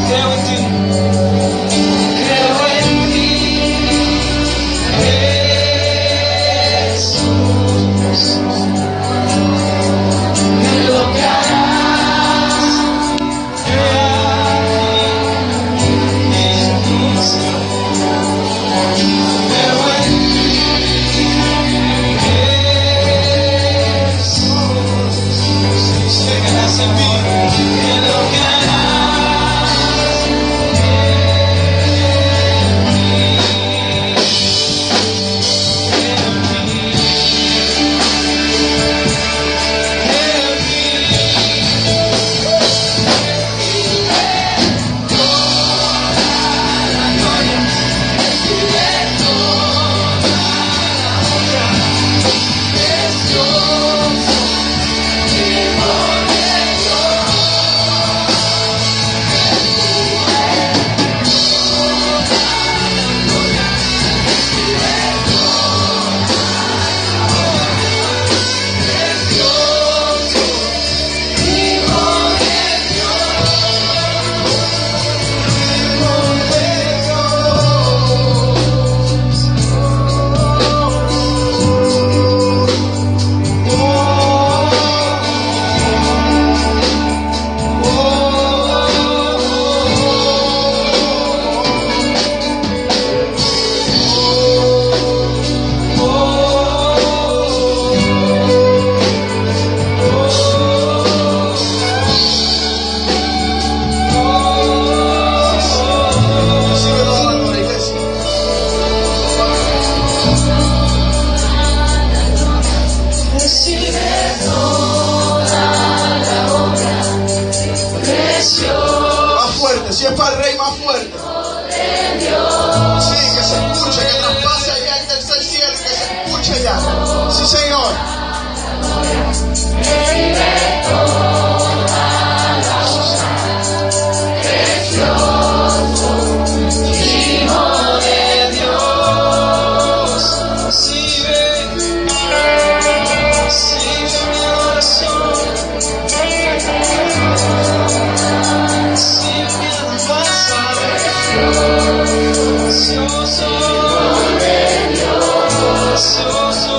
Creo en ti. Creo en ti, Jesús, en lo que harás, en ti, Señor. Creo en ti, Jesús, sé que harás en mí, en lo que harás. Si es para el Rey, más fuerte. Sí, que se escuche, que traspase allá el tercer cielo, que se escuche ya. Sí, Señor. Hijo de Dios, si ven mi oración, si mi alabanza, precioso, precioso.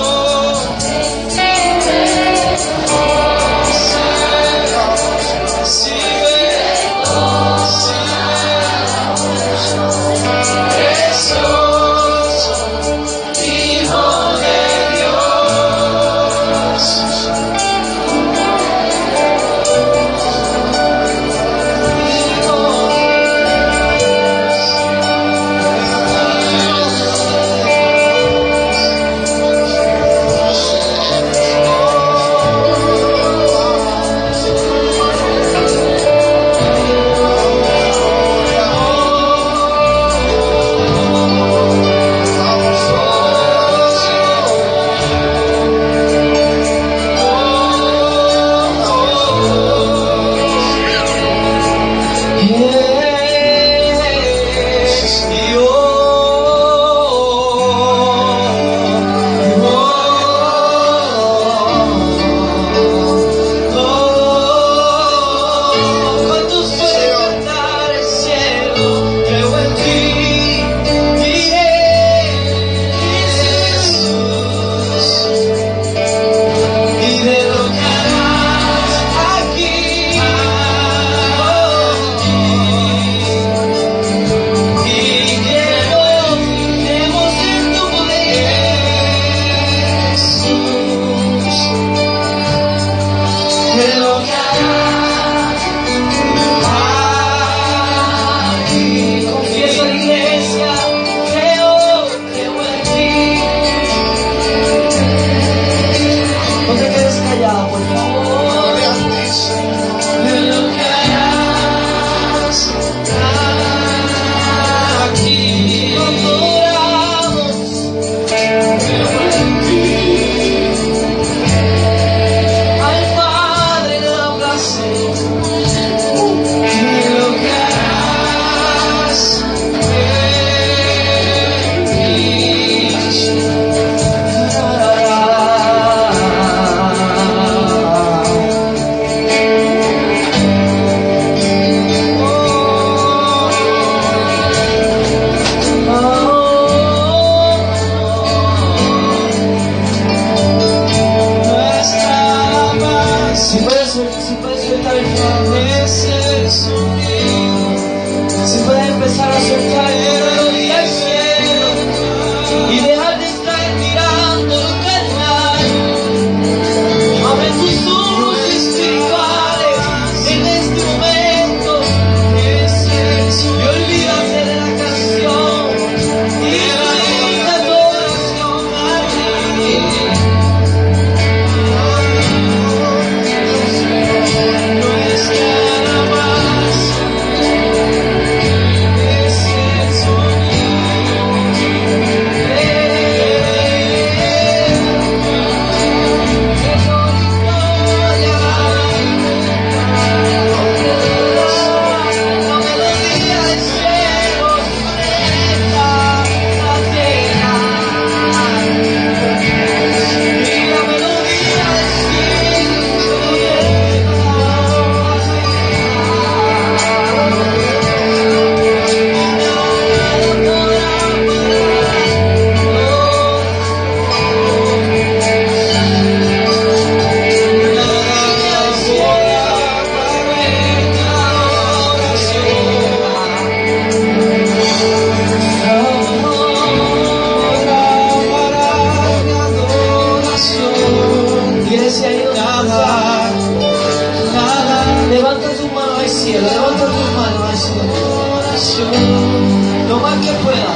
adoración lo más que pueda.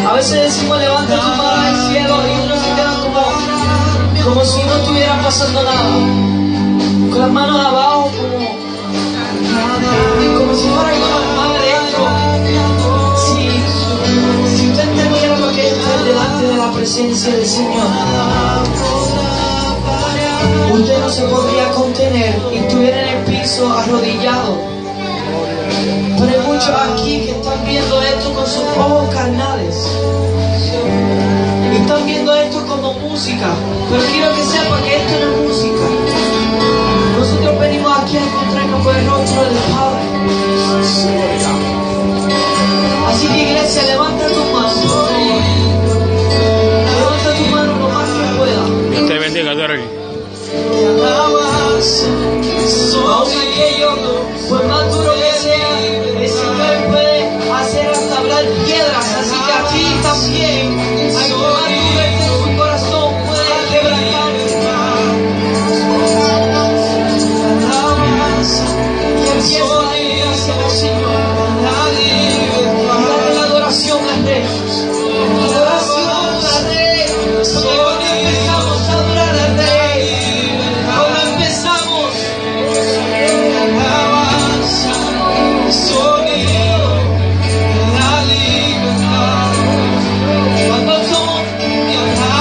A veces decimos levanta tu mano al cielo y uno se queda como si no estuviera pasando nada, con las manos abajo como si fuera algo normal dentro. Si usted entendiera lo que es estar delante de la presencia del Señor, usted no se podría contener y estuviera en el piso arrodillado. Pero hay muchos aquí que están viendo esto con sus ojos carnales. Y están viendo esto como música. Pero quiero que sepan que esto no es música. Nosotros venimos aquí a encontrarnos con el rostro del Padre. Así que iglesia, levanta tu mano. Levanta tu mano lo más que pueda. Dios te bendiga, Dorothy. Aún aquello, por más duro que sea, el Señor puede hacer hasta hablar piedras. Así que aquí también, hay más dureza en su corazón, puede quebrantarse. Y empieza a ir hacia el Señor. Dale la adoración al Rey. Adoración al Rey. Porque cuando empezamos a adorar al Rey, cuando empezamos cuando somos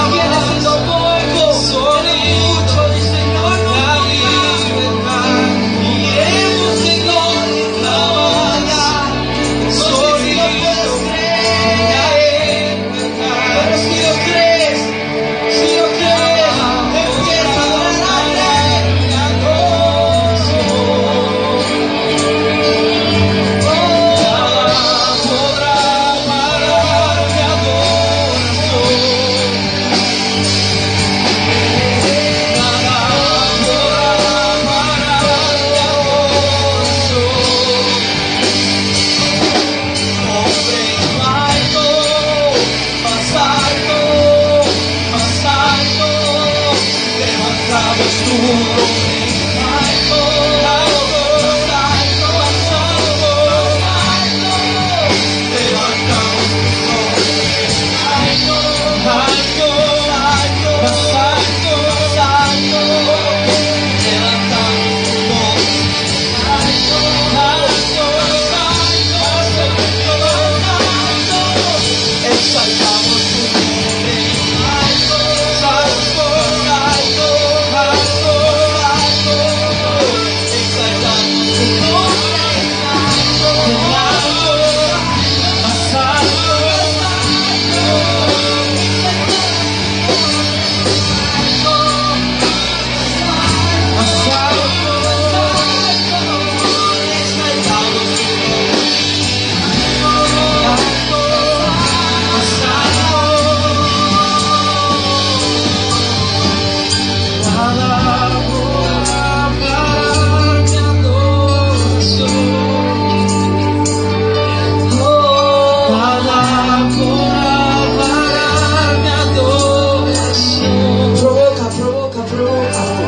fieles en lo poco, tenemos mucho del Señor nos da. Iremos en gloria allá. No sé si lo puedes creer, pero si lo crees, empieza a adorar al Rey.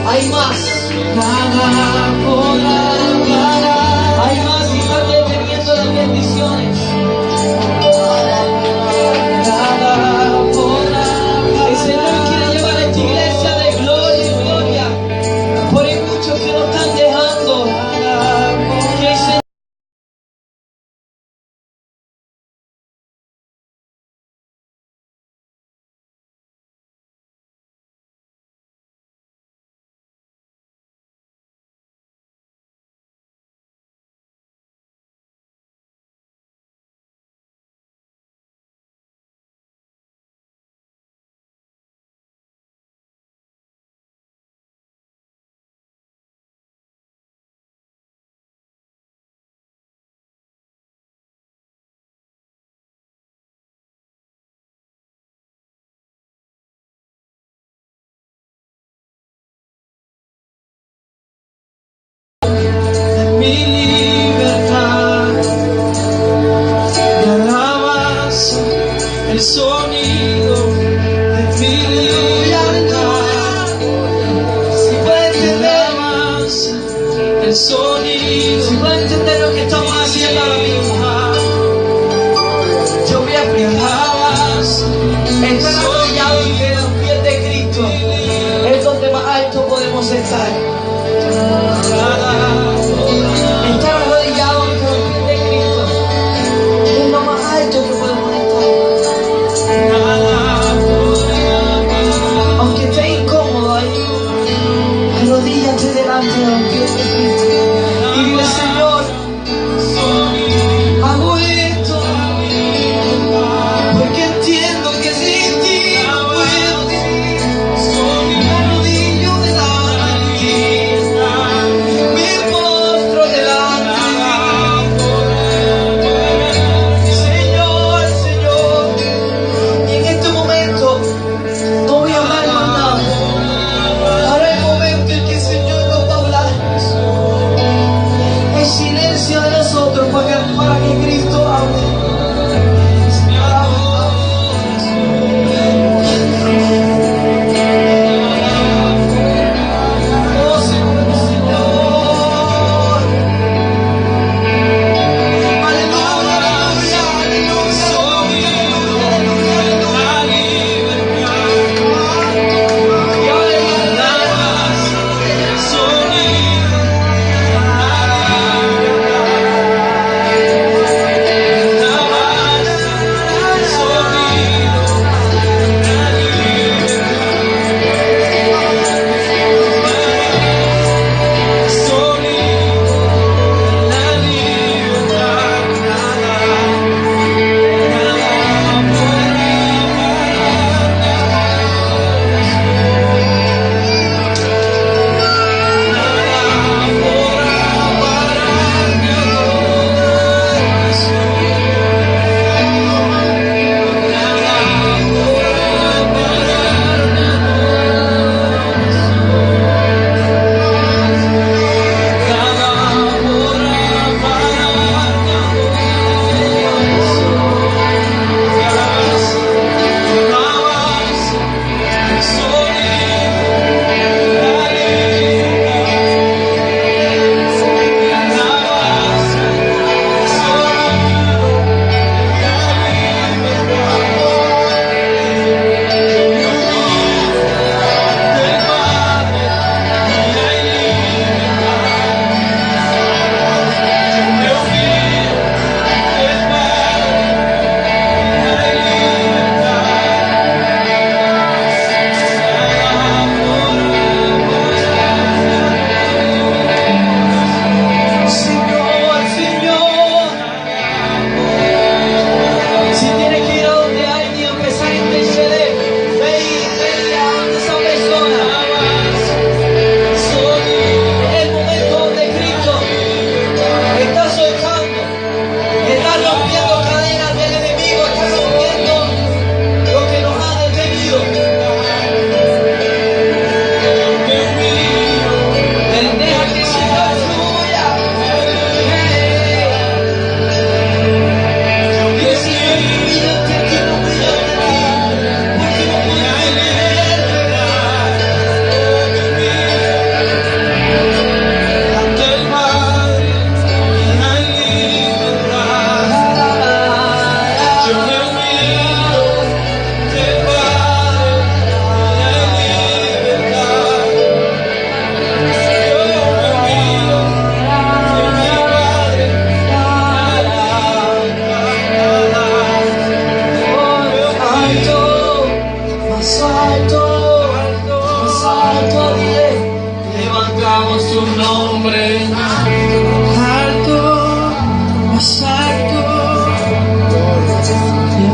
Hay más. Hay más y están deteniendo las bendiciones. El Señor quiere llevar a esta iglesia de gloria en gloria. Por hay muchos que no están dejando que el Señor mi libertad, mi alabanza, el sonido de mi libertad. Si puede entender, alabanza, el sonido, si puede entender lo que estamos haciendo ahora mismo. Estar arrodillados ante los pies de Cristo es donde más alto podemos estar. Estar arrodillados ante los pies de Cristo es lo más alto que podemos estar. Aunque esté incómodo ahí, arrodíllate delante de los pies de Cristo y dile: Señor, hago esto porque entiendo que sin ti no puedo. Me arrodillo delante de ti, me postro delante de ti. Señor, Señor, y en este momento no voy a hablar más nada. Ahora el momento en que el Señor nos va a hablar. El silencio de nosotros para que Cristo hable. Señor, hable. Oh, Señor, Señor. Aleluya, aleluya,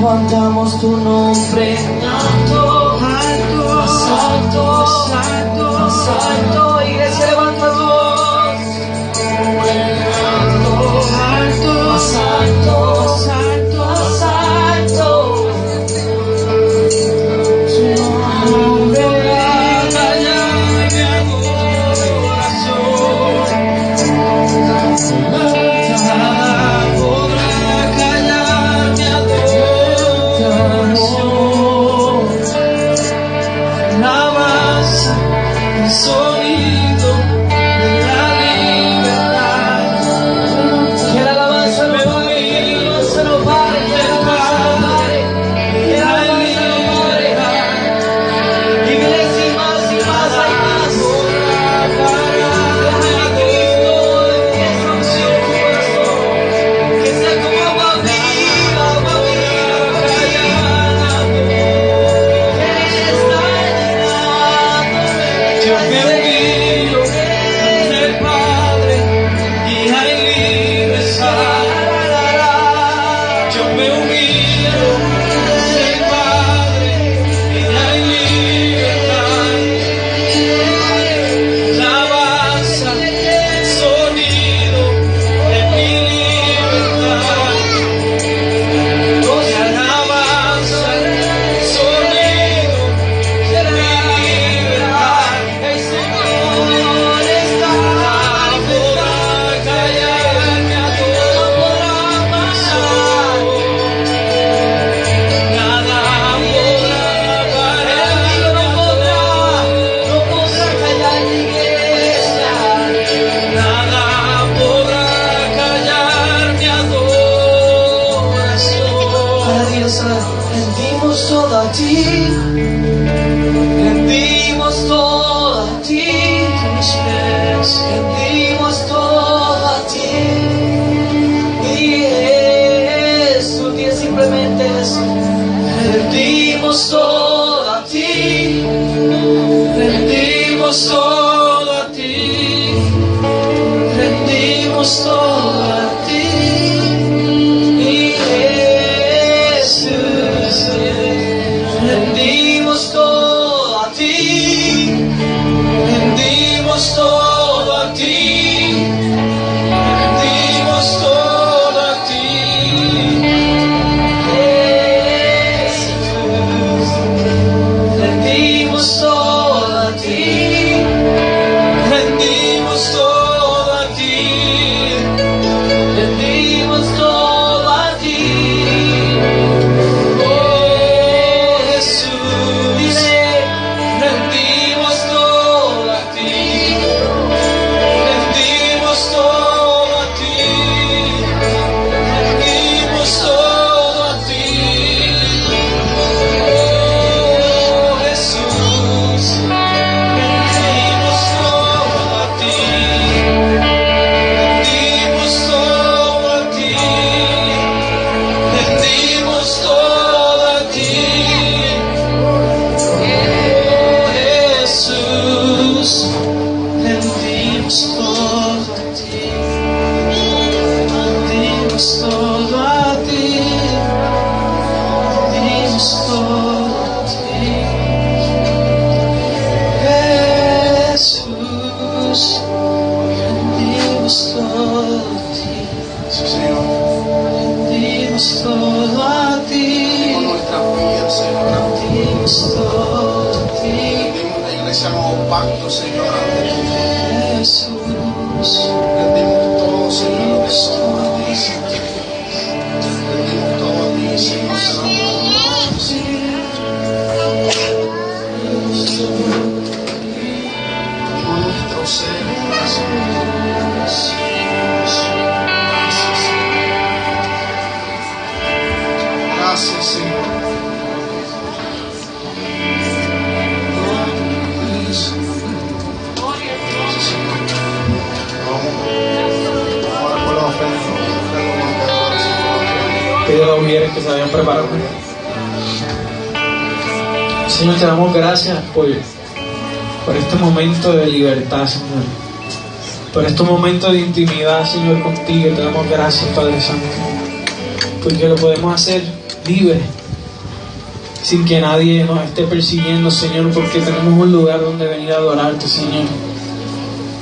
levantamos tu nombre alto, alto, más alto, más alto, más alto. Iglesia, levanta tu voz. Alto, más alto, más alto, más alto. Tu nombre callar mi corazón. Nada podrá callar mi adoración. Nada más el sonido. Yo me humillo, soy Padre, y hay libertad. Alabanza, sonido de mi libertad. Alabanza, sonido de mi libertad. El Señor está podrá callarme a todo corazón. Nada podrá pararme, no podrá callar mi iglesia. Nada podrá callar mi adoración. Para Dios, rendimos todo a ti. Rendimos todo a ti. Rendimos todo a ti. Y Jesús, di simplemente eso. Rendimos todo a ti. Rendimos todo a ti. Rendimos todo a ti. Y Jesús, rendimos todo a ti. Rendimos todo a ti. Rendimos todo a ti. Jesús, rendimos todo a ti. Rendimos todo a ti. Rendimos todo a ti. Oh Jesús, dile, rendimos todo a ti. Rendimos todo a ti. Rendimos todo a ti. Oh Jesús, rendimos todo a ti. Rendimos todo a ti. Rendimos todo a ti. Oh Jesús, rendimos todo a ti. Rendimos todo a ti. Rendimos todo a ti. Jesús, rendimos todo a ti. Sí, Señor. Rendimos todo a ti. Con nuestras vidas, Señor. Rendimos todo a ti. Rendimos la iglesia Nuevo Pacto, Señor, ante ti. Jesús, Rendimos todo, Señor, lo que somos a ti, Señor. Rendimos todo a ti, Señor. Con nuestro ser, gracias. Gracias, Señor. Sí, Señor. Vamos ahora con la ofrenda. Pide a los mujeres que se vayan preparando. Señor, te damos gracias por este momento de libertad, Señor. Por este momento de intimidad, Señor, contigo. Te damos gracias, Padre Santo. Porque lo podemos hacer libre, sin que nadie nos esté persiguiendo, Señor, porque tenemos un lugar donde venir a adorarte, Señor.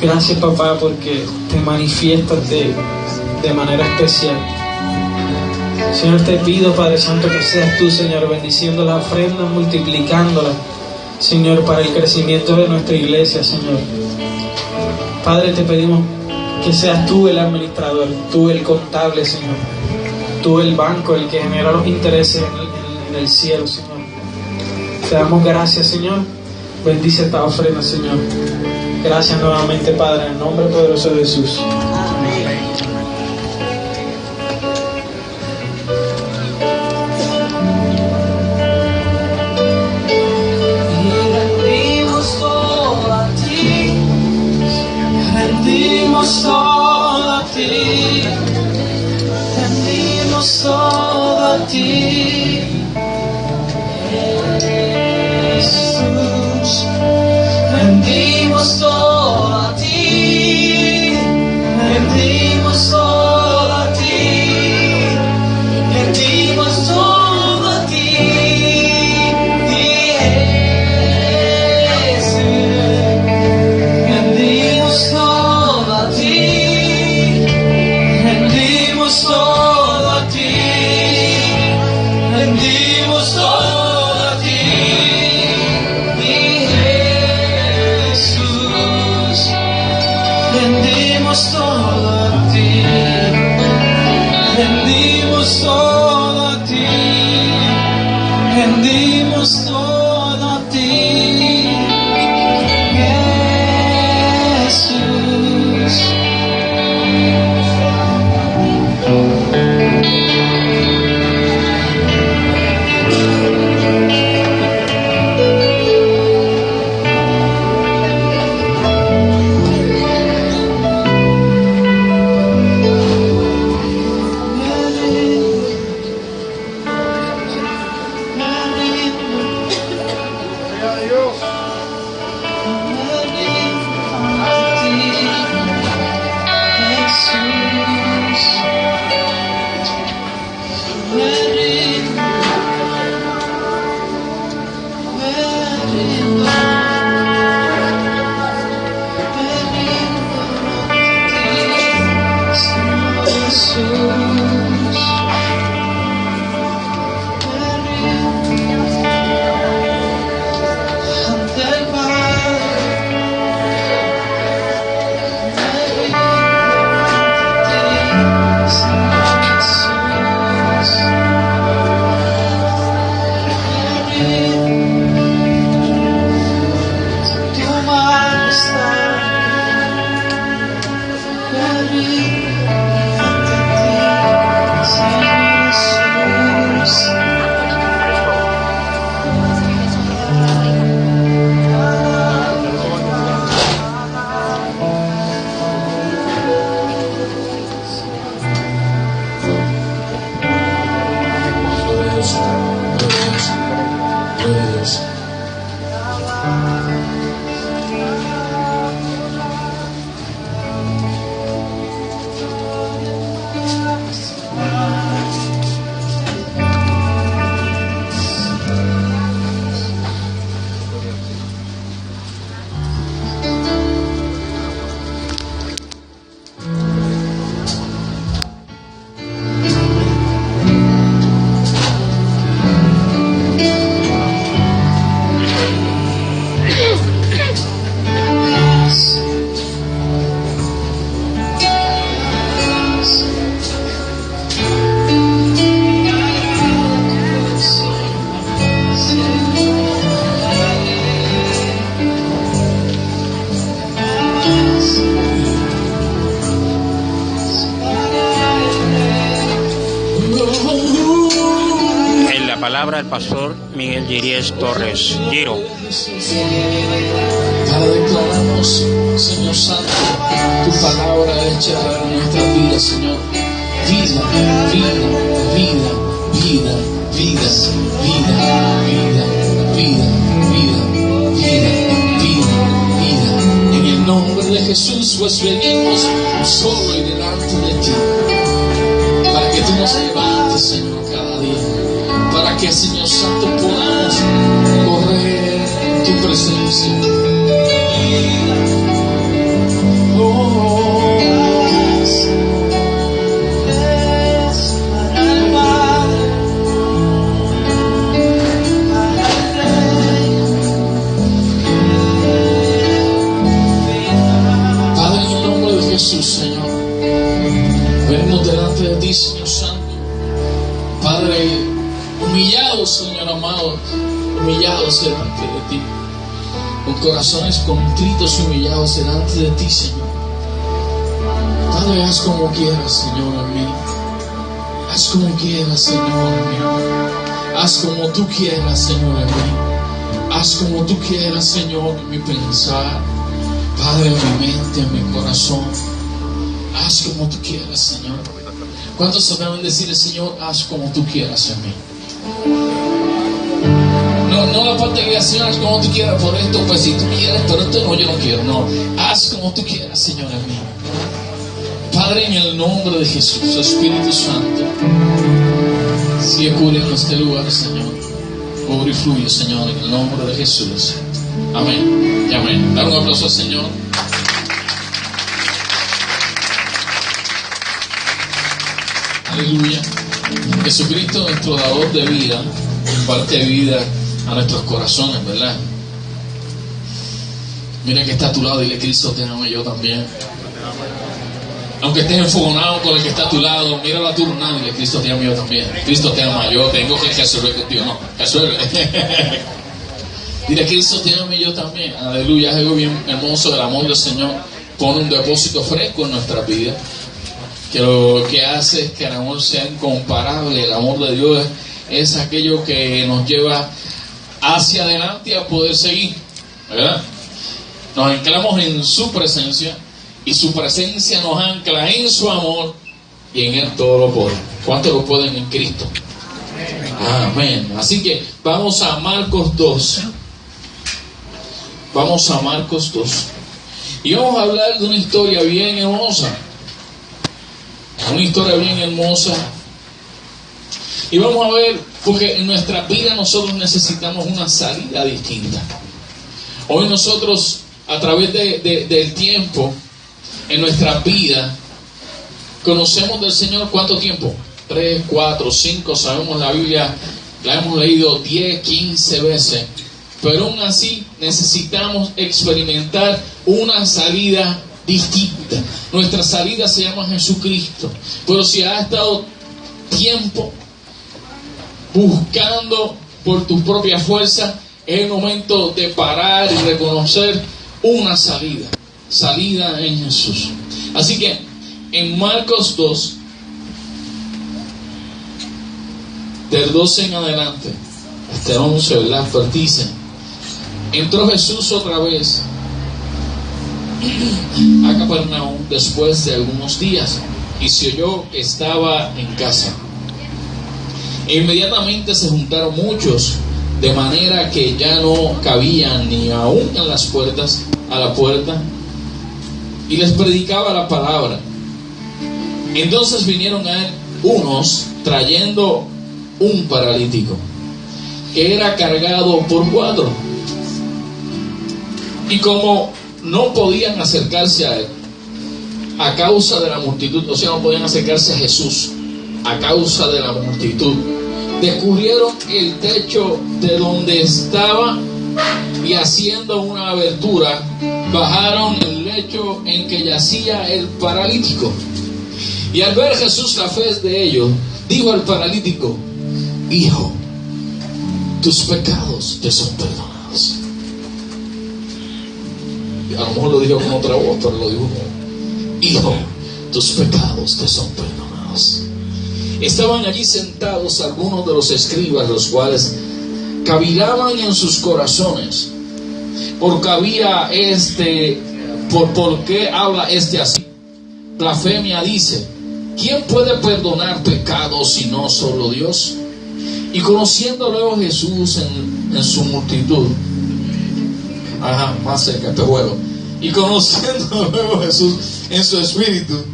Gracias, papá, porque te manifiestas de manera especial. Señor, te pido, Padre Santo, que seas tú, Señor, bendiciendo la ofrenda, multiplicándola, Señor, para el crecimiento de nuestra iglesia, Señor. Padre, te pedimos que seas tú el administrador, tú el contable, Señor. Tú el banco, el que genera los intereses en el cielo, Señor. Te damos gracias, Señor. Bendice esta ofrenda, Señor. Gracias nuevamente, Padre, en el nombre poderoso de Jesús. rendimos todo a ti. Rendimos todo a ti. Rendimos todo a ti. Jesús, rendimos todo a ti. Rendimos todo a ti. Rendimos entregamos todo a ti, Jesús. Palabra del pastor Miguel Giries Torres. Giro. Para declaramos, Señor Santo, tu palabra hecha en nuestra vida, Señor. Vida, vida, vida, vida, vida, vida, vida, vida, vida, vida, vida, vida. En el nombre de Jesús, pues venimos solo y delante de ti, para que tú nos levantes, Señor, cada día. Para que, Señor Santo, podamos correr en tu presencia. Padre, en el nombre de Jesús, Señor, venimos delante de ti, Señor Santo. Padre, humillados, Señor amado, humillados delante de ti, con corazones contritos y humillados delante de ti, Señor. Padre, haz como quieras, Señor, en mí. Haz como quieras, Señor, en mí. Haz como tú quieras, Señor, en mí. Haz como tú quieras, Señor, en mi pensar. Padre, en mi mente, en mi corazón. Haz como tú quieras, Señor. ¿Cuántos saben decirle, Señor, haz como tú quieras en mí? No la parte que diga, Señor, haz como tú quieras por esto, pues si tú quieres, pero esto no, yo no quiero. No, haz como tú quieras, Señor, en mí. Padre, en el nombre de Jesús, Espíritu Santo, circula en este lugar, Señor. Obra y fluye, Señor, en el nombre de Jesús. Amén y amén. Dar un aplauso al Señor. Aleluya. Jesucristo, nuestro dador de vida, imparte vida a nuestros corazones, ¿verdad? Mira que está a tu lado y dile, Cristo te amo, yo también. Aunque estés enfogonado con el que está a tu lado, míralo a tu lado y dile: Cristo te ama, yo también. Cristo te ama, yo tengo que resolver contigo. No, resuelve. Dile: Cristo te ama y yo también. Aleluya. Es algo bien hermoso. El amor del Señor pone un depósito fresco en nuestra vida, que lo que hace es que el amor sea incomparable. El amor de Dios es aquello que nos lleva hacia adelante a poder seguir, ¿verdad? Nos anclamos en su presencia y su presencia nos ancla en su amor y en Él todo lo puede. ¿Cuántos lo pueden en Cristo? Amén. Así que vamos a Marcos 2. Vamos a Marcos 2 y vamos a hablar de una historia bien hermosa. Una historia bien hermosa. Y vamos a ver, porque en nuestra vida nosotros necesitamos una salida distinta. Hoy nosotros, a través del tiempo, en nuestra vida, conocemos del Señor ¿cuánto tiempo? 3, 4, 5, sabemos la Biblia, la hemos leído 10, 15 veces. Pero aún así necesitamos experimentar una salida distinta. Nuestra salida se llama Jesucristo. Pero si has estado tiempo buscando por tu propia fuerza, es el momento de parar y reconocer una salida. Salida en Jesús. Así que en Marcos 2, del 12 en adelante, hasta el 11, ¿verdad? Dice: entró Jesús otra vez a Capernaum después de algunos días y se oyó que estaba en casa. E inmediatamente se juntaron muchos, de manera que ya no cabían ni aún en las puertas, a la puerta, y les predicaba la palabra. Entonces vinieron a él unos trayendo un paralítico que era cargado por 4, y como no podían acercarse a él a causa de la multitud, o sea, no podían acercarse a Jesús a causa de la multitud, descubrieron el techo de donde estaba y haciendo una abertura bajaron el lecho en que yacía el paralítico. Y al ver Jesús la fe de ellos, dijo al paralítico: hijo, tus pecados te son perdonados. A lo mejor lo dijo con otra voz, pero lo dijo como: hijo, tus pecados te son perdonados. Estaban allí sentados algunos de los escribas, los cuales cavilaban en sus corazones, porque había ¿por qué habla este así? Blasfemia dice: ¿quién puede perdonar pecados si no solo Dios? Y conociendo luego Jesús en su multitud, más cerca, pejuelo. Y conociendo luego Jesús en su espíritu,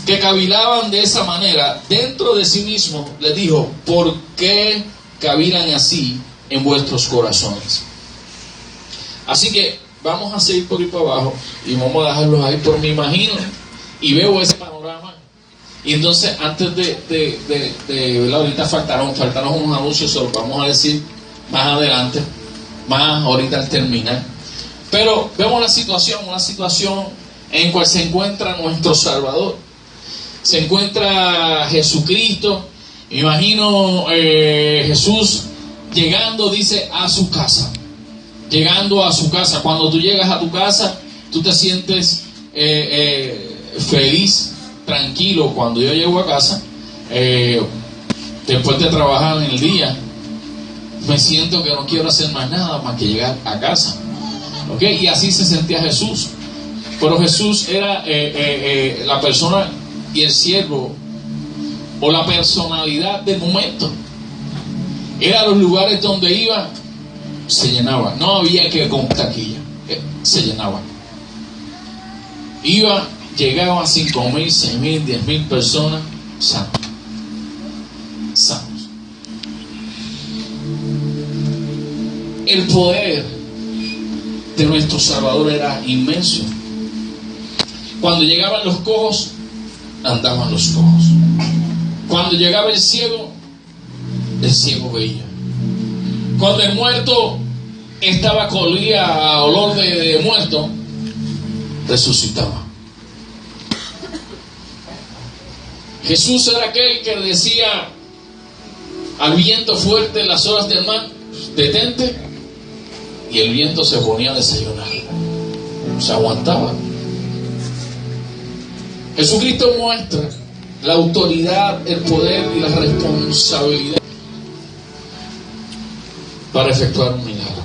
que cavilaban de esa manera dentro de sí mismo, le dijo: ¿por qué cavilan así en vuestros corazones? Así que vamos a seguir por ahí para abajo y vamos a dejarlos ahí, por me imagino y veo ese panorama. Y entonces, antes de ahorita faltaron unos anuncios, se los vamos a decir más adelante, más ahorita al terminar. Pero vemos una situación en cual se encuentra nuestro Salvador. Se encuentra Jesucristo. Imagino Jesús llegando, dice, a su casa. Llegando a su casa. Cuando tú llegas a tu casa, tú te sientes feliz, tranquilo. Cuando yo llego a casa, después de trabajar en el día, me siento que no quiero hacer más nada más que llegar a casa. ¿Okay? Y así se sentía Jesús. Pero Jesús era la persona y el siervo, o la personalidad del momento. Era los lugares donde iba, se llenaba. No había que con taquilla, se llenaba. Iba, llegaban 5,000, 6,000, 10,000 personas sanos. El poder de nuestro Salvador era inmenso. Cuando llegaban los cojos, andaban los cojos. Cuando llegaba el ciego veía. Cuando el muerto olía a olor de muerto, resucitaba. Jesús era aquel que decía al viento fuerte en las olas del mar, detente, y el viento se ponía a desayunar, se aguantaba. Jesucristo muestra la autoridad, el poder y la responsabilidad para efectuar un milagro.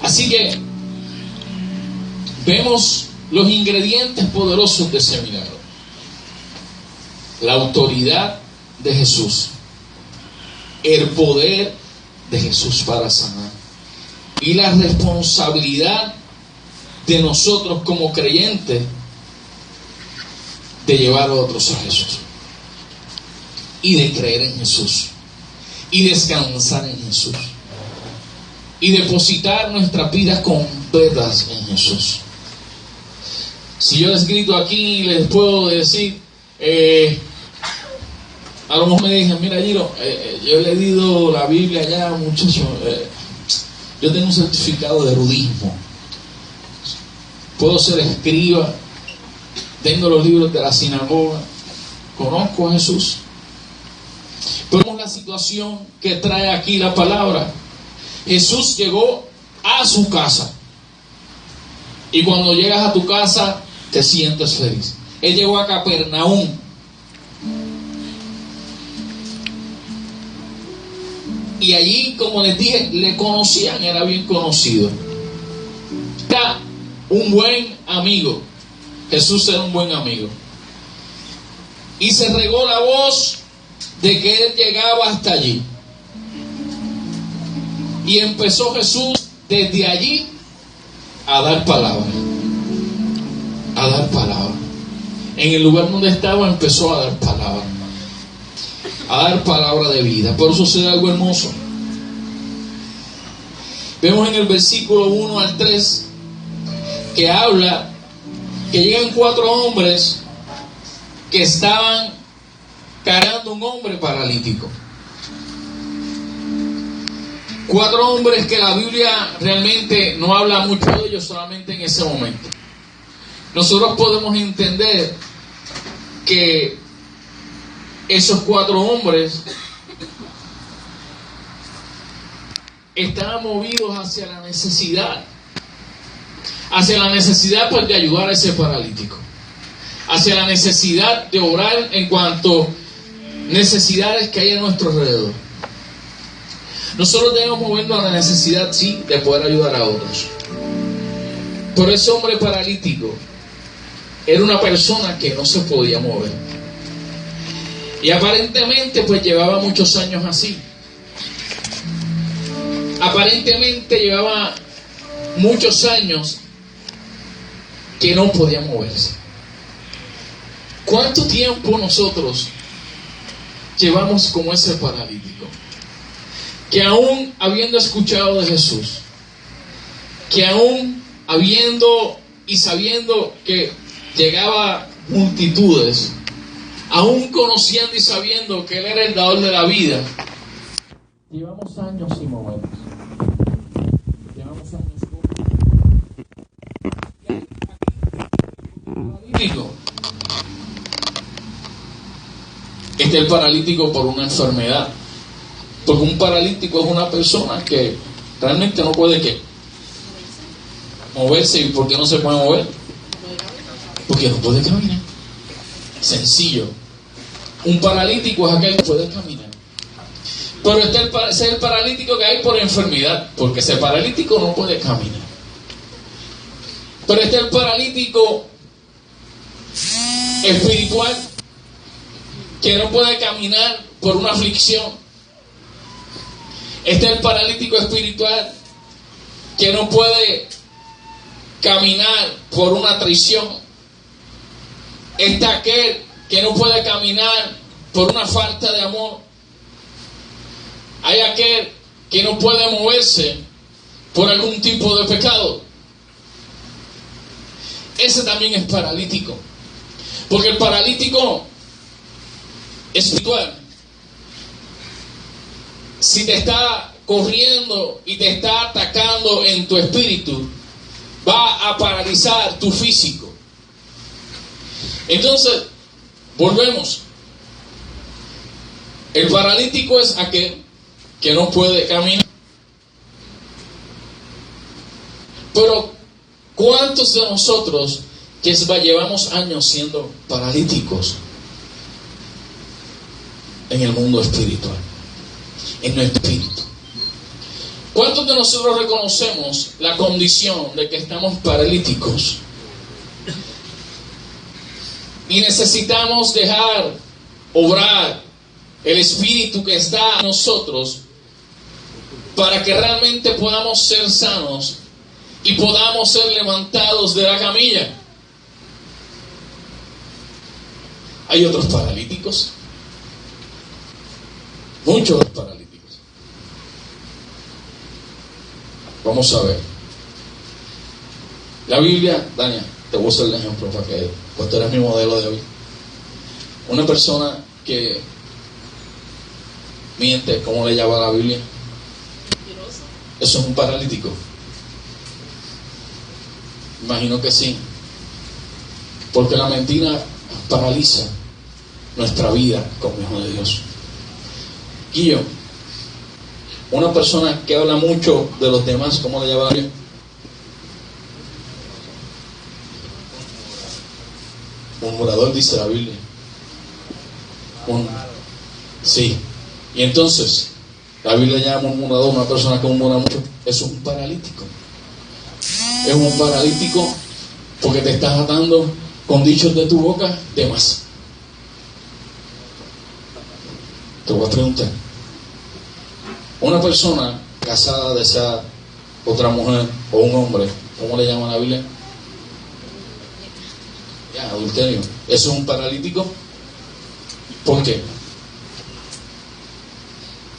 Así que vemos los ingredientes poderosos de ese milagro: la autoridad de Jesús, el poder de Jesús para sanar y la responsabilidad de nosotros como creyentes de llevar a otros a Jesús y de creer en Jesús y descansar en Jesús y depositar nuestras vidas completas en Jesús. Si yo les grito aquí, les puedo decir, a lo mejor me dicen, mira Giro, yo he leído la Biblia ya, muchacho, yo tengo un certificado de erudismo, puedo ser escriba, tengo los libros de la sinagoga, conozco a Jesús. Pero vemos la situación que trae aquí la palabra. Jesús llegó a su casa, y cuando llegas a tu casa te sientes feliz. Él llegó a Capernaum, y allí, como les dije, le conocían, era bien conocido, era un buen amigo. Jesús era un buen amigo, y se regó la voz de que Él llegaba hasta allí. Y empezó Jesús desde allí a dar palabra. A dar palabra. En el lugar donde estaba empezó a dar palabra. A dar palabra de vida. Por eso sucede algo hermoso. Vemos en el versículo 1 al 3 que habla que llegan 4 hombres que estaban cargando un hombre paralítico. 4 hombres que la Biblia realmente no habla mucho de ellos, solamente en ese momento. Nosotros podemos entender que esos 4 hombres estaban movidos hacia la necesidad pues de ayudar a ese paralítico, hacia la necesidad de orar en cuanto necesidades que hay a nuestro alrededor. Nosotros debemos movernos a la necesidad, sí, de poder ayudar a otros. Pero ese hombre paralítico era una persona que no se podía mover, y aparentemente pues llevaba muchos años así. Aparentemente llevaba muchos años que no podía moverse. ¿Cuánto tiempo nosotros llevamos como ese paralítico? Que aún habiendo escuchado de Jesús, que aún habiendo y sabiendo que llegaba multitudes, aún conociendo y sabiendo que Él era el dador de la vida, llevamos años sin movernos. Llevamos años paralítico. Este es el paralítico por una enfermedad. Porque un paralítico es una persona que realmente no puede ¿qué? Moverse. ¿Y por qué no se puede mover? Porque no puede caminar. Sencillo. Un paralítico es aquel que puede caminar. Pero este es el paralítico que hay por enfermedad, porque ese paralítico no puede caminar. Pero este es el paralítico espiritual, que no puede caminar por una aflicción. Este es el paralítico espiritual que no puede caminar por una traición. Este es aquel que no puede caminar por una falta de amor. Hay aquel que no puede moverse por algún tipo de pecado. Ese también es paralítico. Porque el paralítico espiritual, si te está corriendo y te está atacando en tu espíritu, va a paralizar tu físico. Entonces, volvemos. El paralítico es aquel que no puede caminar. Pero, ¿cuántos de nosotros que llevamos años siendo paralíticos en el mundo espiritual, en nuestro espíritu? ¿Cuántos de nosotros reconocemos la condición de que estamos paralíticos y necesitamos dejar obrar el espíritu que está en nosotros para que realmente podamos ser sanos y podamos ser levantados de la camilla? Hay otros paralíticos, muchos paralíticos. Vamos a ver. La Biblia, Dania, te voy a hacer el ejemplo para que pues tú eres mi modelo de hoy. Una persona que miente, ¿cómo le llama la Biblia? Eso es un paralítico. Imagino que sí. Porque la mentira paraliza nuestra vida como hijo de Dios. Guillo, una persona que habla mucho de los demás, ¿cómo le llama la Biblia? Murmurador, dice la Biblia. Sí. Y entonces, la Biblia llama murmurador una persona que murmura mucho. Eso es un paralítico. Es un paralítico porque te estás atando con dichos de tu boca de más. Te voy a preguntar. Una persona casada desea otra mujer o un hombre, ¿cómo le llama la Biblia? Ya, adulterio. ¿Eso es un paralítico? ¿Por qué?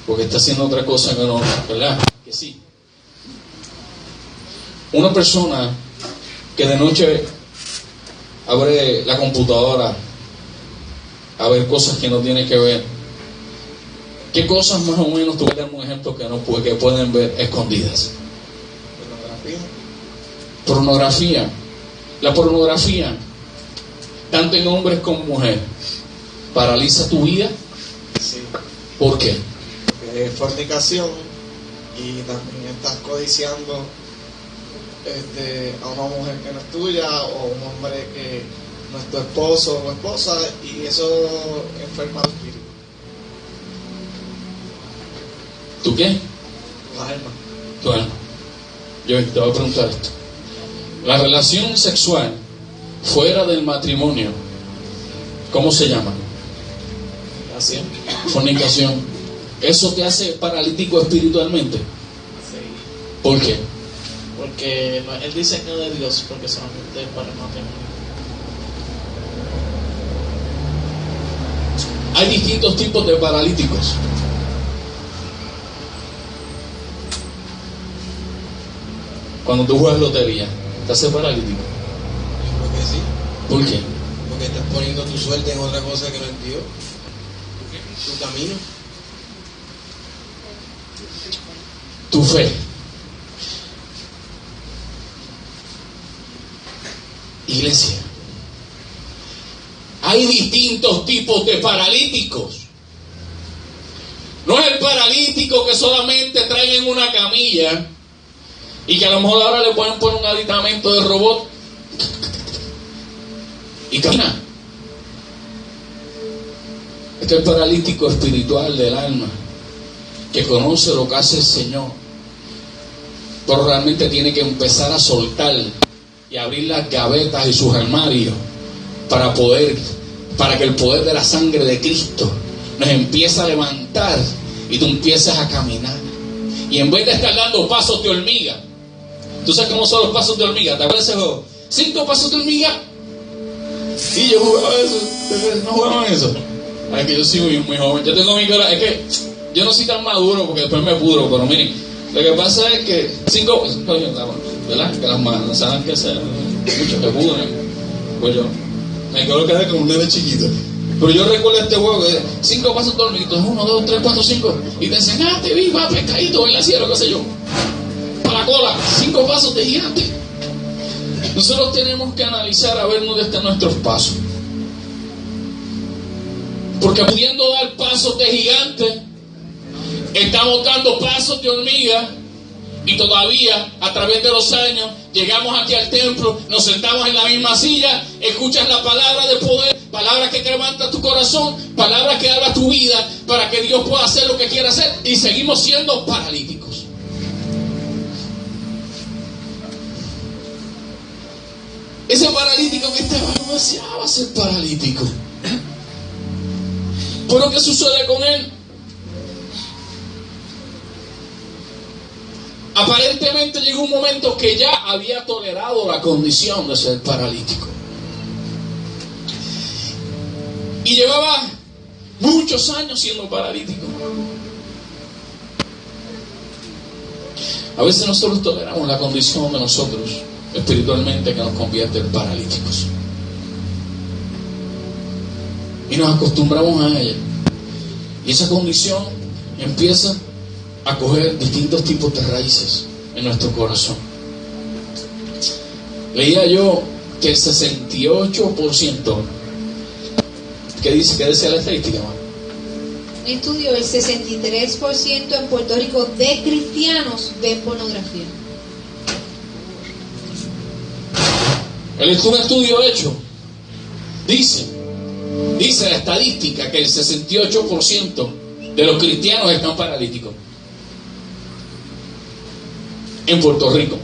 Porque está haciendo otra cosa que no, ¿verdad? Que sí. Una persona que de noche abre la computadora a ver cosas que no tiene que ver. ¿Qué cosas más o menos tú dar un ejemplo que pueden ver escondidas? Pornografía. La pornografía, tanto en hombres como mujeres, paraliza tu vida. Sí. ¿Por qué? Es fornicación y también estás codiciando a una mujer que no es tuya o un hombre que no es tu esposo o esposa, y eso enferma tu espíritu. ¿Tú qué? Tu alma. Tu alma. Yo te voy a preguntar esto. La relación sexual fuera del matrimonio, ¿cómo se llama? Así. Fornicación. ¿Eso te hace paralítico espiritualmente? Sí. ¿Por qué? Porque no es el diseño de Dios, porque solamente es para el matrimonio. Hay distintos tipos de paralíticos. Cuando tú juegas lotería, ¿te hace paralítico? Yo creo que sí, ¿Por qué? porque estás poniendo tu suerte en otra cosa que no es Dios, tu camino. Tu fe. Iglesia, hay distintos tipos de paralíticos. No es el paralítico que solamente traen en una camilla y que a lo mejor ahora le pueden poner un aditamento de robot y camina. Este es el paralítico espiritual del alma, que conoce lo que hace el Señor, pero realmente tiene que empezar a soltar y abrir las gavetas y sus armarios para que el poder de la sangre de Cristo nos empiece a levantar y tú empiezas a caminar. Y en vez de estar dando pasos de hormiga, ¿tú sabes cómo son los pasos de hormiga? ¿Te acuerdas de ese juego? 5 pasos de hormiga. Y yo jugaba eso. ¿No jugaban eso? Es que yo soy muy joven. Yo tengo mi corazón. Es que yo no soy tan maduro porque después me pudro. Pero miren, lo que pasa es que 5, ¿verdad? Que las manzanas que se mucho que pudren. Pues yo me quiero quedar como un nene chiquito. Pero yo recuerdo este juego que 5 pasos de hormiga. 1, 2, 3, 4, 5. Y te enseñaste, viva, pescadito en la sierra, qué sé yo. Para la cola, 5 pasos de gigante. Nosotros tenemos que analizar a ver dónde están nuestros pasos. Porque pudiendo dar pasos de gigante, estamos dando pasos de hormiga. Y todavía, a través de los años, llegamos aquí al templo, nos sentamos en la misma silla, escuchas la palabra de poder, palabras que levantan tu corazón, palabras que hablan tu vida, para que Dios pueda hacer lo que quiera hacer, y seguimos siendo paralíticos. Ese paralítico que estaba no deseaba ser paralítico. ¿Pero qué sucede con él? Aparentemente llegó un momento que ya había tolerado la condición de ser paralítico. Y llevaba muchos años siendo paralítico. A veces nosotros toleramos la condición de nosotros espiritualmente que nos convierte en paralíticos. Y nos acostumbramos a ella. Y esa condición empieza a coger distintos tipos de raíces en nuestro corazón. Leía yo que el 68%, ¿qué decía la estadística, man? Un estudio, el 63% en Puerto Rico de cristianos ven pornografía. Un estudio hecho dice la estadística que el 68% de los cristianos están paralíticos en Puerto Rico.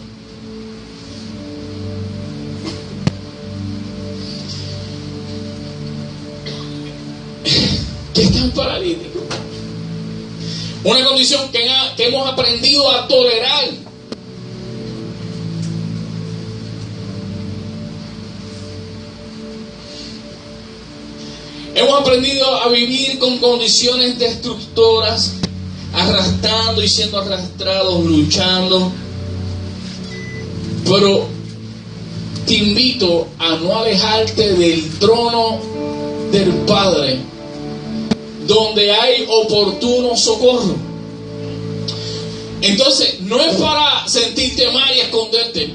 ¿Qué están paralíticos? Una condición que hemos aprendido a tolerar. Hemos aprendido a vivir con condiciones destructoras, arrastrando y siendo arrastrados, luchando. Pero te invito a no alejarte del trono del Padre, donde hay oportuno socorro. Entonces, no es para sentirte mal y esconderte.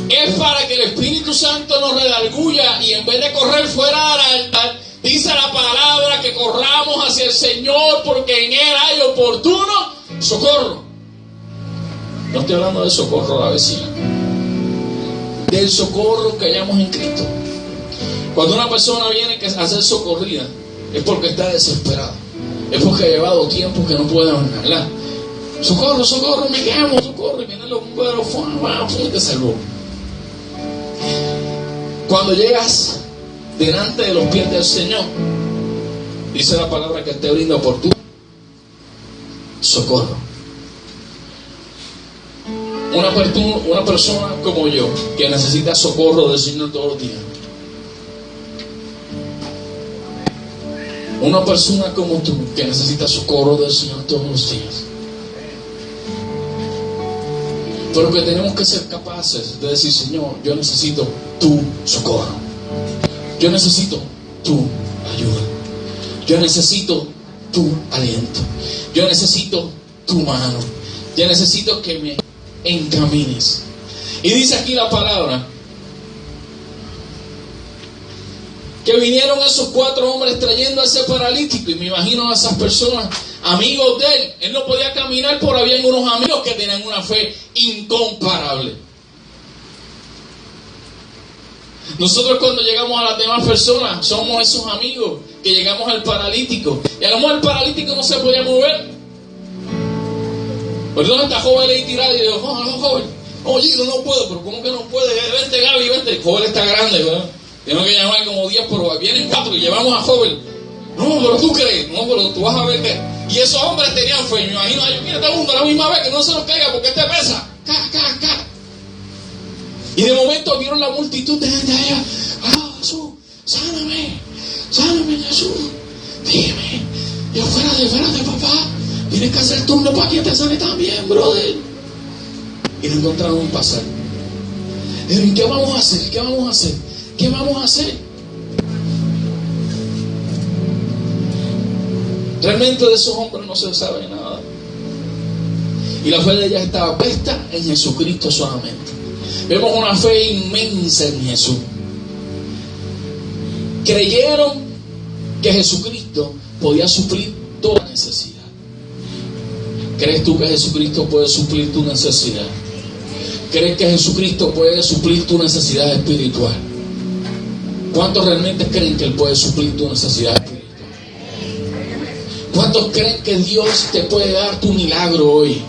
Es para que el Espíritu Santo nos redarguya y en vez de correr fuera del altar, dice la palabra que corramos hacia el Señor porque en Él hay oportuno socorro. No estoy hablando del socorro a la vecina, del socorro que hallamos en Cristo. Cuando una persona viene a ser socorrida, es porque está desesperada, es porque ha llevado tiempo que no puede hablar. Socorro, socorro, me quemo, socorro, y vienen los bomberos, y te salvó. Cuando llegas delante de los pies del Señor, dice la palabra que Él te brinda oportuno socorro. Una persona como yo, que necesita socorro del Señor todos los días. Una persona como tú, que necesita socorro del Señor todos los días. Pero que tenemos que ser capaces de decir: Señor, yo necesito tu socorro. Yo necesito tu ayuda. Yo necesito tu aliento. Yo necesito tu mano. Yo necesito que me encamines. Y dice aquí la palabra que vinieron esos 4 hombres trayendo a ese paralítico, y me imagino a esas personas, amigos de él. Él no podía caminar, pero habían unos amigos que tenían una fe incomparable. Nosotros cuando llegamos a las demás personas somos esos amigos que llegamos al paralítico, y a lo mejor el paralítico no se podía mover. Pero ¿dónde está joven ahí tirado? Y digo: joven, oye, no puedo. Pero ¿cómo que no puede? Vente, Gaby, vente. El joven está grande, ¿verdad? Tengo que llamar como 10, pero vienen 4 y llevamos a joven. No, pero tú crees. No, pero tú vas a ver que... Y esos hombres tenían fe. Me imagino, ay, mira, todo el mundo a la misma vez, que no se nos caiga porque este pesa. Y de momento vieron la multitud de gente allá. Jesús, sáname, Jesús. Dime. Y yo, espérate, papá. Tienes que hacer turno para que te sane también, brother. Y no encontraron un pasaje. Dijeron: ¿qué vamos a hacer? ¿Qué vamos a hacer? Realmente de esos hombres no se sabe nada. Y la fe de ellas estaba puesta en Jesucristo solamente. Vemos una fe inmensa en Jesús. Creyeron que Jesucristo podía suplir toda necesidad. ¿Crees tú que Jesucristo puede suplir tu necesidad? ¿Crees que Jesucristo puede suplir tu necesidad espiritual? ¿Cuántos realmente creen que Él puede suplir tu necesidad espiritual? ¿Cuántos creen que Dios te puede dar tu milagro hoy?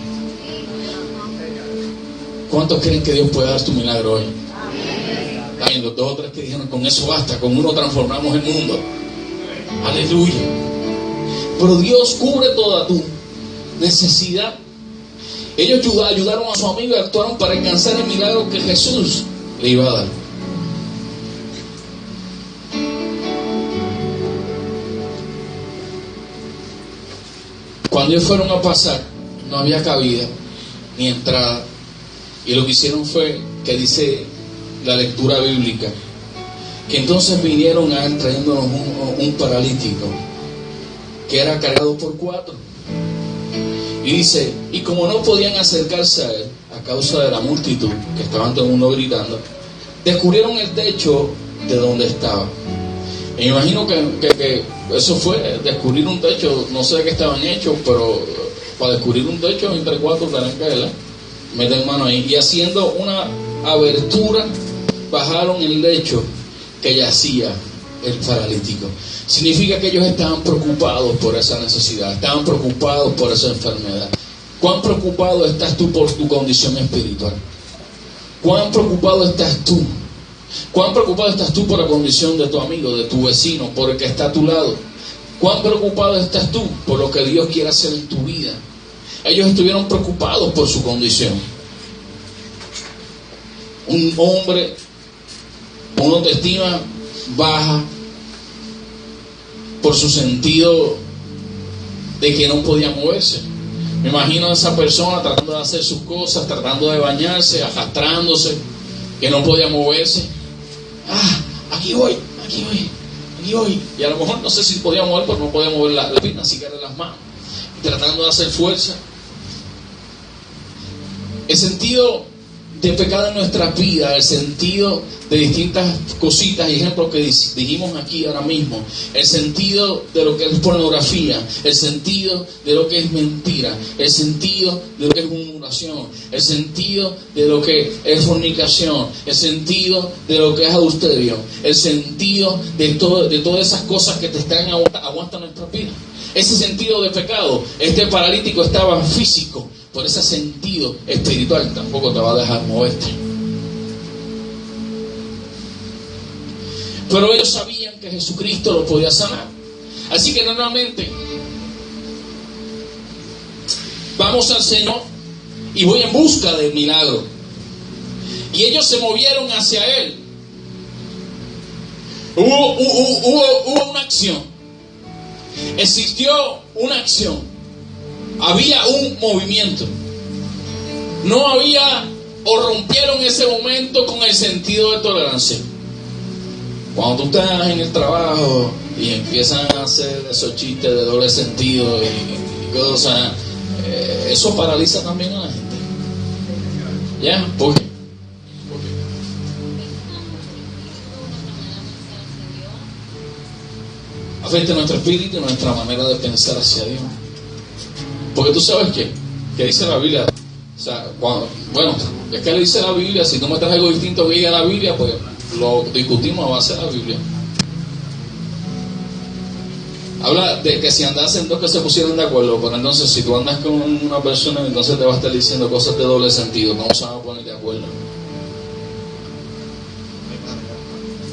¿Cuántos creen que Dios puede dar tu milagro hoy? Amén. Los 2 o 3 que dijeron, con eso basta, con uno transformamos el mundo. Aleluya. Pero Dios cubre toda tu necesidad. Ellos ayudaron a su amigo y actuaron para alcanzar el milagro que Jesús le iba a dar. Cuando ellos fueron a pasar, no había cabida ni entrada. Y lo que hicieron fue, que dice la lectura bíblica, que entonces vinieron a él trayéndonos un paralítico que era cargado por 4. Y dice, y como no podían acercarse a él a causa de la multitud, que estaban todo el mundo gritando, descubrieron el techo de donde estaba. Y me imagino que eso fue descubrir un techo, no sé de qué estaban hechos, pero para descubrir un techo entre 4 tienen que meter mano ahí. Y haciendo una abertura, bajaron el lecho que yacía el paralítico. Significa que ellos estaban preocupados por esa necesidad, estaban preocupados por esa enfermedad. ¿Cuán preocupado estás tú por tu condición espiritual? ¿Cuán preocupado estás tú? ¿Cuán preocupado estás tú por la condición de tu amigo, de tu vecino, por el que está a tu lado? ¿Cuán preocupado estás tú por lo que Dios quiere hacer en tu vida? Ellos estuvieron preocupados por su condición. Un hombre, una autoestima baja, por su sentido de que no podía moverse. Me imagino a esa persona tratando de hacer sus cosas, tratando de bañarse, arrastrándose, que no podía moverse. Aquí voy. Y a lo mejor no sé si podía mover, pero no podía mover la pierna, así que eran las manos, tratando de hacer fuerza. El sentido de pecado en nuestra vida, el sentido de distintas cositas y ejemplos que dijimos aquí ahora mismo, el sentido de lo que es pornografía, el sentido de lo que es mentira, el sentido de lo que es murmuración, el sentido de lo que es fornicación, el sentido de lo que es adulterio, el sentido de todas esas cosas que te están aguantando nuestra vida. Ese sentido de pecado, este paralítico estaba físico. Por ese sentido espiritual tampoco te va a dejar moverte. Pero ellos sabían que Jesucristo lo podía sanar. Así que normalmente vamos al Señor y voy en busca del milagro. Y ellos se movieron hacia Él. Hubo una acción. Existió una acción. Había un movimiento. No había, o rompieron ese momento con el sentido de tolerancia. Cuando tú estás en el trabajo y empiezan a hacer esos chistes de doble sentido y cosas, eso paraliza también a la gente. ¿Ya? ¿Por qué? Afecta nuestro espíritu y nuestra manera de pensar hacia Dios. Porque tú sabes que dice la Biblia, o sea, es que le dice la Biblia, si tú me traes algo distinto que diga la Biblia, pues lo discutimos a base de la Biblia. Habla de que si andasen dos que se pusieran de acuerdo, pero entonces si tú andas con una persona, entonces te va a estar diciendo cosas de doble sentido, no se van a poner de acuerdo.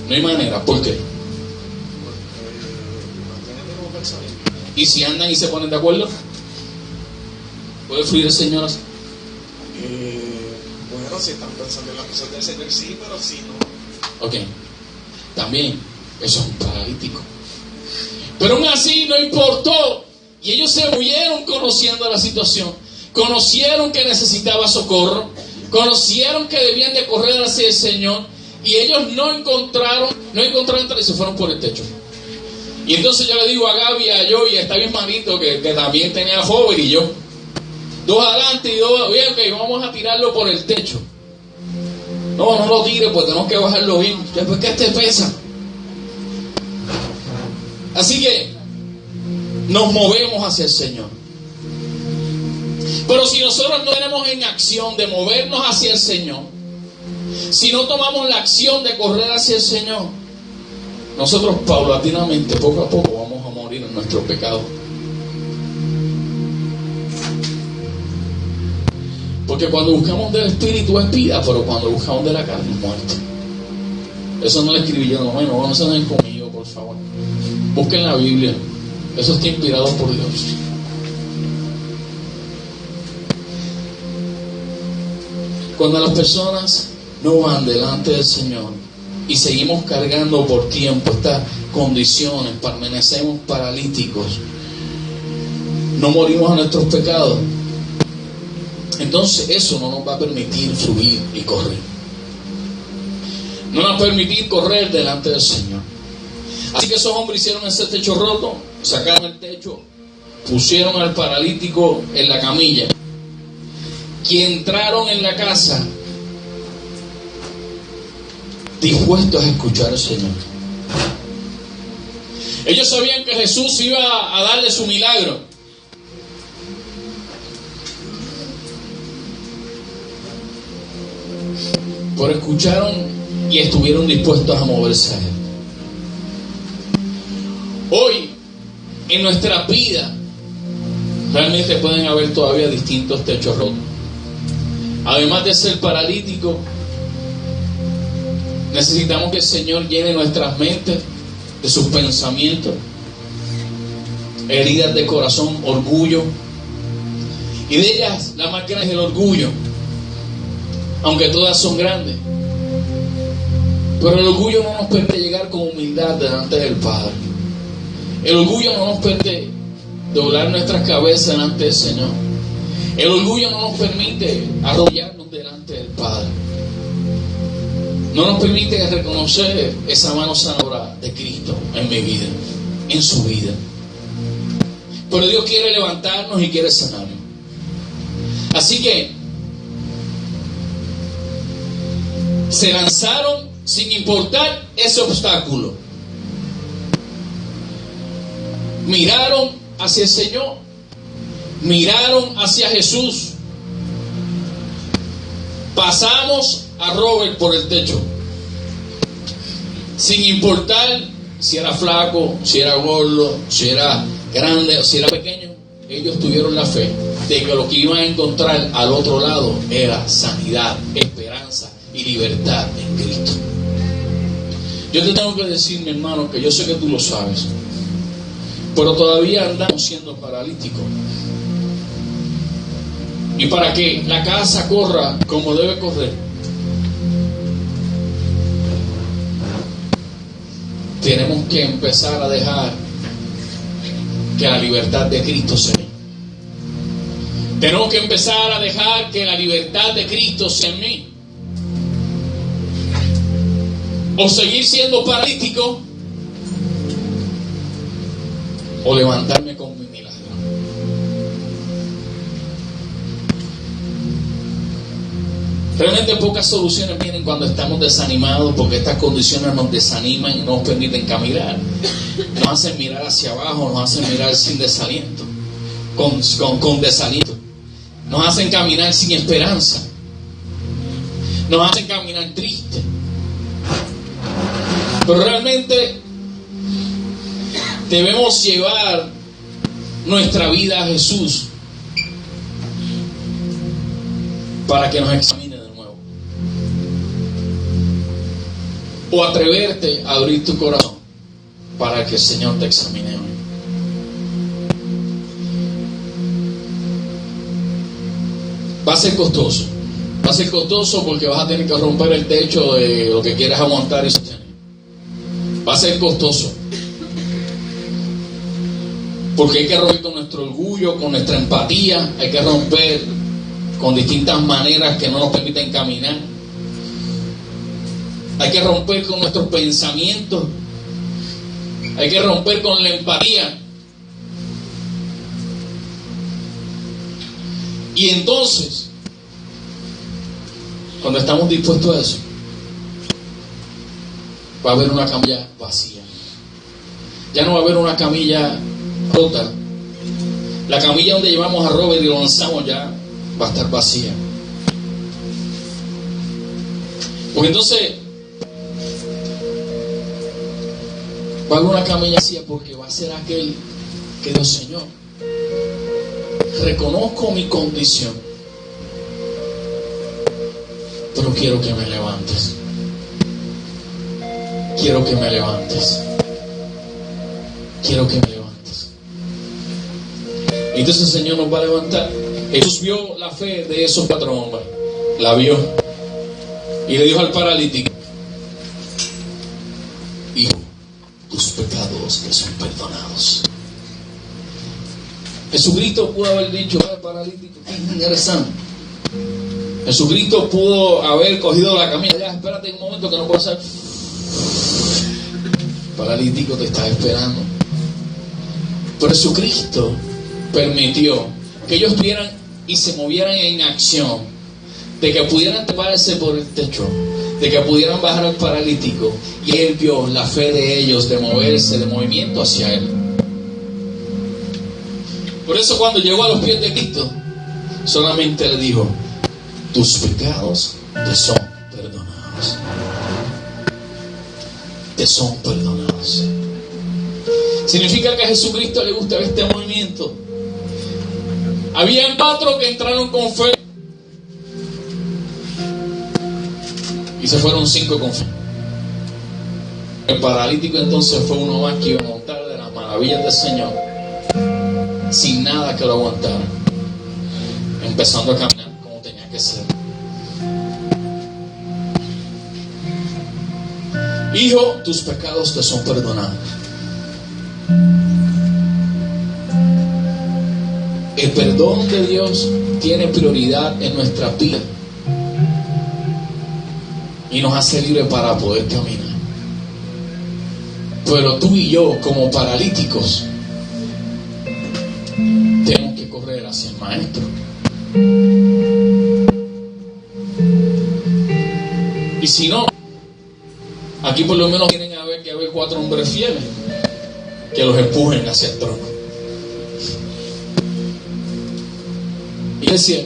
No hay manera, ¿por qué? ¿Y si andan y se ponen de acuerdo? ¿Puede fluir el Señor así? Bueno, si están pensando en las cosas del Señor, sí, pero si no. Ok. También, eso es un paralítico. Pero aún así no importó. Y ellos se huyeron conociendo la situación. Conocieron que necesitaba socorro. Conocieron que debían de correr hacia el Señor. Y ellos no encontraron y se fueron por el techo. Y entonces yo le digo a Gaby, a yo y a esta bien manito que también tenía joven y yo. 2 adelante y 2, bien, ok, vamos a tirarlo por el techo. No lo tire, pues tenemos que bajarlo bien. Después que este pesa. Así que nos movemos hacia el Señor. Pero si nosotros no tenemos en acción de movernos hacia el Señor, si no tomamos la acción de correr hacia el Señor, nosotros paulatinamente, poco a poco, vamos a morir en nuestro pecado. Porque cuando buscamos del Espíritu es vida, pero cuando buscamos de la carne es muerte. Eso no lo escribí yo, no se den conmigo, por favor. Busquen la Biblia. Eso está inspirado por Dios. Cuando las personas no van delante del Señor y seguimos cargando por tiempo estas condiciones, permanecemos paralíticos, no morimos a nuestros pecados, entonces eso no nos va a permitir fluir y correr. No nos va a permitir correr delante del Señor. Así que esos hombres hicieron ese techo roto, sacaron el techo, pusieron al paralítico en la camilla, que entraron en la casa dispuestos a escuchar al Señor. Ellos sabían que Jesús iba a darle su milagro. Pero escucharon y estuvieron dispuestos a moverse a Él. Hoy, en nuestra vida, realmente pueden haber todavía distintos techos rotos. Además de ser paralítico, necesitamos que el Señor llene nuestras mentes de sus pensamientos, heridas de corazón, orgullo. Y de ellas, la más grande es el orgullo, aunque todas son grandes. Pero el orgullo no nos permite llegar con humildad delante del Padre. El orgullo no nos permite doblar nuestras cabezas delante del Señor. El orgullo no nos permite arrodillarnos delante del Padre. No nos permite reconocer esa mano sanadora de Cristo en mi vida, en su vida. Pero Dios quiere levantarnos y quiere sanarnos. Así que se lanzaron sin importar ese obstáculo. Miraron hacia el Señor, miraron hacia Jesús. Pasamos a Robert por el techo, sin importar si era flaco, si era gordo, si era grande o si era pequeño. Ellos tuvieron la fe de que lo que iban a encontrar al otro lado era sanidad, esperanza y libertad en Cristo. Yo te tengo que decir, mi hermano, que yo sé que tú lo sabes, pero todavía andamos siendo paralíticos. Y para que la casa corra como debe correr, tenemos que empezar a dejar que la libertad de Cristo se dé. Tenemos que empezar a dejar que la libertad de Cristo sea en mí. O seguir siendo paralítico, o levantarme con mi milagro. Realmente pocas soluciones vienen cuando estamos desanimados, porque estas condiciones nos desaniman y no nos permiten caminar. Nos hacen mirar hacia abajo, nos hacen mirar sin desaliento, con desaliento. Nos hacen caminar sin esperanza. Nos hacen caminar triste. Pero realmente debemos llevar nuestra vida a Jesús para que nos examine de nuevo. O atreverte a abrir tu corazón para que el Señor te examine hoy. Va a ser costoso. Va a ser costoso porque vas a tener que romper el techo de lo que quieras aguantar y sostener. Va a ser costoso. Porque hay que romper con nuestro orgullo, con nuestra empatía. Hay que romper con distintas maneras que no nos permiten caminar. Hay que romper con nuestros pensamientos. Hay que romper con la empatía. Y entonces, cuando estamos dispuestos a eso, va a haber una cambia vacía. Ya no va a haber una camilla rota. La camilla donde llevamos a Robert y lo lanzamos ya va a estar vacía. Porque entonces va a haber una camilla vacía, porque va a ser aquel que Dios, Señor, reconozco mi condición, pero quiero que me levantes. Quiero que me levantes. Quiero que me levantes. Y entonces el Señor nos va a levantar. Jesús vio la fe de esos 4 hombres. La vio. Y le dijo al paralítico: hijo, tus pecados te son perdonados. Jesucristo pudo haber dicho al paralítico: eres sano. Jesucristo pudo haber cogido la camilla: ya, espérate un momento que no puedo hacer. Paralítico, te está esperando. Pero Jesucristo permitió que ellos estuvieran y se movieran en acción, de que pudieran treparse por el techo, de que pudieran bajar al paralítico, y él vio la fe de ellos de moverse, de movimiento hacia él. Por eso cuando llegó a los pies de Cristo, solamente le dijo: tus pecados te son perdonados. Te son perdonados. Significa que a Jesucristo le gusta este movimiento. Habían 4 que entraron con fe y se fueron 5 con fe. El paralítico entonces fue uno más que iba a montar de las maravillas del Señor sin nada que lo aguantara, empezando a caminar como tenía que ser. Hijo, tus pecados te son perdonados. El perdón de Dios tiene prioridad en nuestra vida y nos hace libres para poder caminar. Pero tú y yo, como paralíticos, tenemos que correr hacia el Maestro. Y si no, aquí por lo menos tienen que haber 4 hombres fieles que los empujen hacia el trono. Iglesia,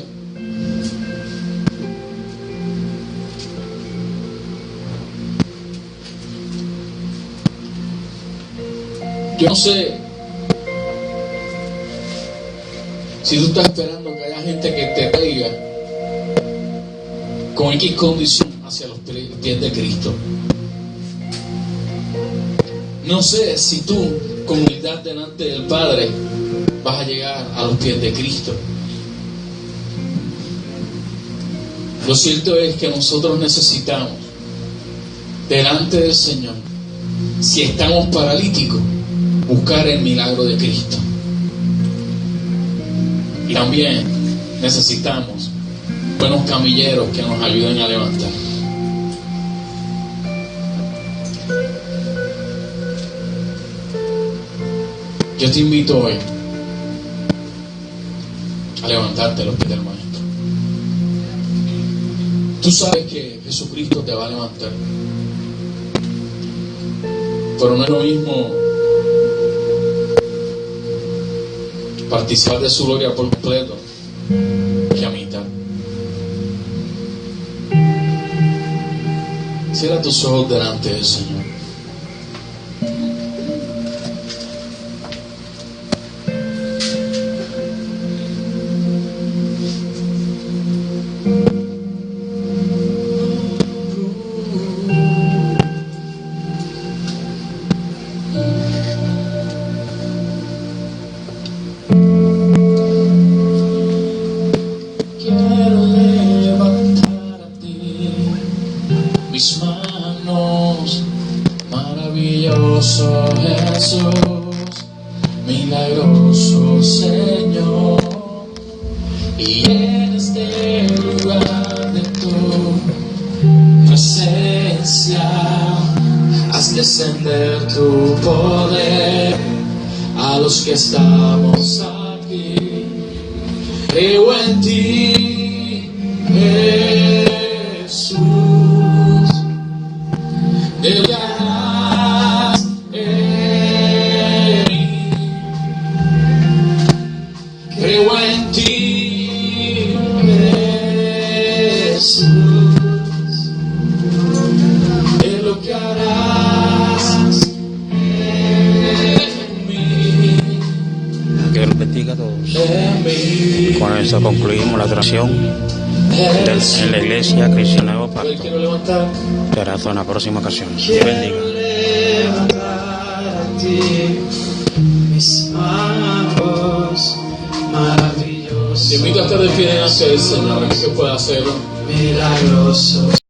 yo no sé si tú estás esperando que haya gente que te traiga con X condición hacia los pies de Cristo. No sé si tú, con humildad delante del Padre, vas a llegar a los pies de Cristo. Lo cierto es que nosotros necesitamos, delante del Señor, si estamos paralíticos, buscar el milagro de Cristo. Y también necesitamos buenos camilleros que nos ayuden a levantar. Yo te invito hoy a levantarte a los pies del Maestro. Tú sabes que Jesucristo te va a levantar, pero no es lo mismo participar de su gloria por completo que a mitad. Cierra tus ojos delante del Señor. Mis manos, maravilloso Jesús, milagroso Señor, y en este lugar de tu presencia haz descender tu poder a los que estamos aquí. Creo en ti, Jesús. Deberás esto concluimos la oración en la iglesia Cristiana Nuevo Pacto. Quiero levantar. Será hasta una próxima ocasión. Dios bendiga. Mis manos maravillosos, Te invito a estar de pie delante del Señor, que pueda hacerlo. milagrosos.